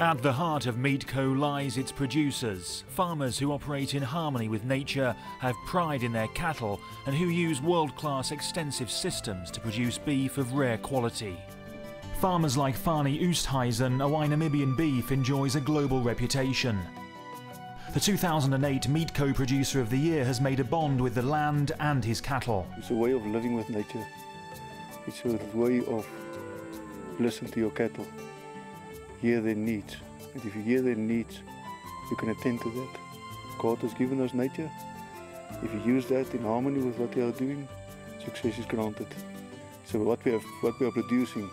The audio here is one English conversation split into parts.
At the heart of MeatCo lies its producers, farmers who operate in harmony with nature, have pride in their cattle and who use world-class extensive systems to produce beef of rare quality. Farmers like Fani Oosthuizen are why Namibian beef enjoys a global reputation. The 2008 MeatCo Producer of the Year has made a bond with the land and his cattle. It's a way of living with nature. It's a way of listening to your cattle. Hear their needs, and if you hear their needs, you can attend to that. God has given us nature. If you use that in harmony with what we are doing, success is granted. So what we are producing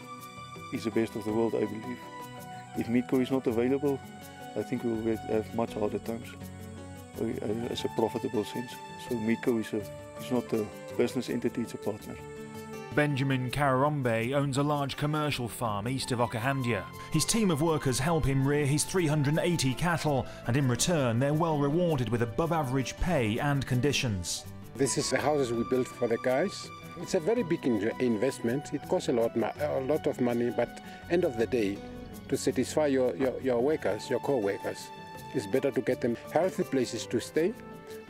is the best of the world, I believe. If MeatCo is not available, I think we will have much harder times as a profitable sense. So MeatCo is not a business entity, it's a partner. Benjamin Kararombe owns a large commercial farm east of Okahandja. His team of workers help him rear his 380 cattle, and in return they're well rewarded with above-average pay and conditions. This is the houses we built for the guys. It's a very big investment. It costs a lot of money, but end of the day, to satisfy your workers, your co-workers, it's better to get them healthy places to stay,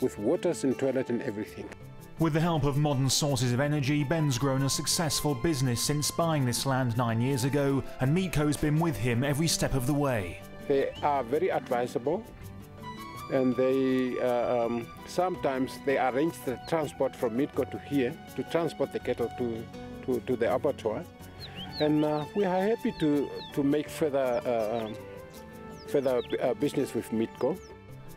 with waters and toilet and everything. With the help of modern sources of energy, Ben's grown a successful business since buying this land 9 years ago, and MeatCo's been with him every step of the way. They are very advisable, and they sometimes they arrange the transport from MeatCo to here to transport the cattle to the abattoir, and we are happy to make further business with MeatCo.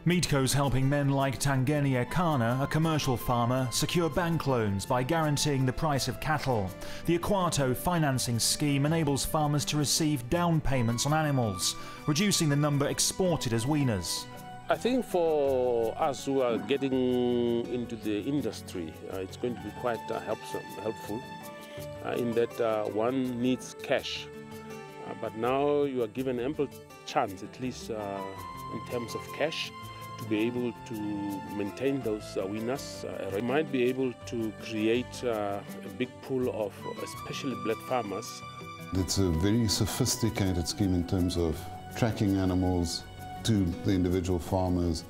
MeatCo's helping men like Tangeni Ekana, a commercial farmer, secure bank loans by guaranteeing the price of cattle. The Aquato financing scheme enables farmers to receive down payments on animals, reducing the number exported as weaners. I think for us who are getting into the industry, it's going to be quite helpful in that one needs cash. But now you are given ample chance, at least in terms of cash, to be able to maintain those winners. We might be able to create a big pool of especially black farmers. It's a very sophisticated scheme in terms of tracking animals to the individual farmers,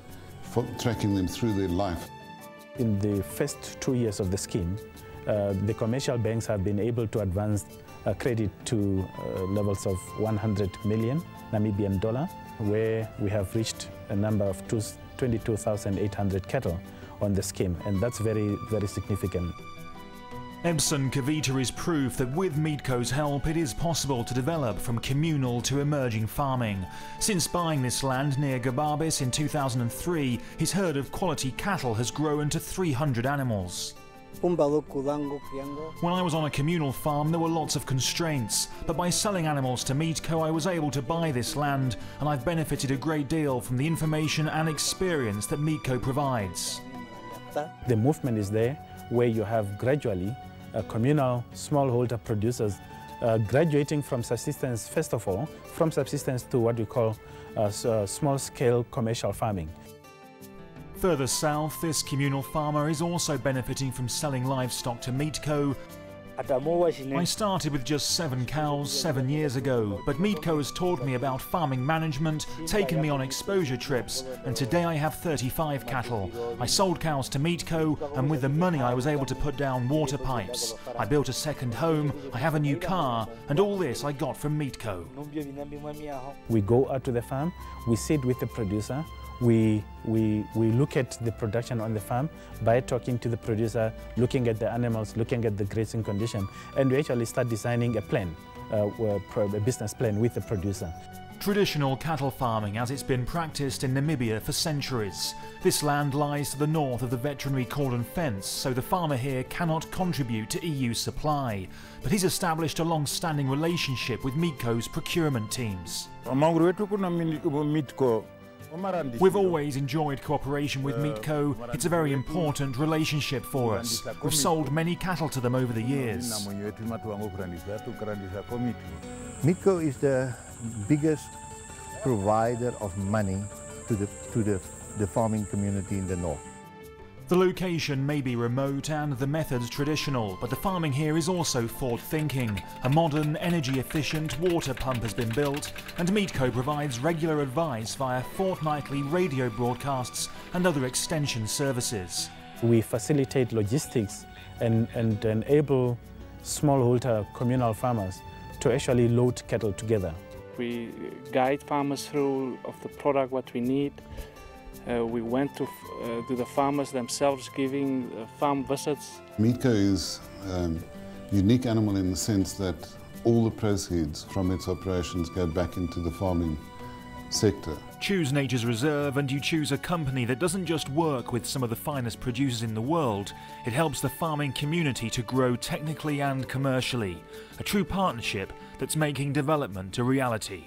tracking them through their life. In the first 2 years of the scheme, the commercial banks have been able to advance credit to levels of 100 million Namibian dollar, where we have reached a number of 22,800 cattle on the scheme, and that's very, very significant. Ebson Kavita is proof that with MeatCo's help it is possible to develop from communal to emerging farming. Since buying this land near Gababis in 2003, his herd of quality cattle has grown to 300 animals. When I was on a communal farm, there were lots of constraints, but by selling animals to MeatCo, I was able to buy this land, and I've benefited a great deal from the information and experience that MeatCo provides. The movement is there, where you have gradually communal smallholder producers graduating from subsistence, first of all, from subsistence to what we call small-scale commercial farming. Further south, this communal farmer is also benefiting from selling livestock to MeatCo. I started with just 7 cows 7 years ago, but MeatCo has taught me about farming management, taken me on exposure trips, and today I have 35 cattle. I sold cows to MeatCo, and with the money I was able to put down water pipes. I built a second home, I have a new car, and all this I got from MeatCo. We go out to the farm, we sit with the producer, we look at the production on the farm by talking to the producer, looking at the animals, looking at the grazing condition, and we actually start designing a plan, a business plan with the producer. Traditional cattle farming as it's been practiced in Namibia for centuries. This land lies to the north of the veterinary cordon fence, so the farmer here cannot contribute to EU supply. But he's established a long-standing relationship with MeatCo's procurement teams. We've always enjoyed cooperation with MeatCo. It's a very important relationship for us. We've sold many cattle to them over the years. MeatCo is the biggest provider of money to the farming community in the north. The location may be remote and the methods traditional, but the farming here is also forward-thinking. A modern, energy-efficient water pump has been built, and MeatCo provides regular advice via fortnightly radio broadcasts and other extension services. We facilitate logistics and enable smallholder communal farmers to actually load cattle together. We guide farmers through of the product what we need. We went to the farmers themselves, giving farm visits. MeatCo is a unique animal in the sense that all the proceeds from its operations go back into the farming sector. Choose Nature's Reserve and you choose a company that doesn't just work with some of the finest producers in the world, it helps the farming community to grow technically and commercially. A true partnership that's making development a reality.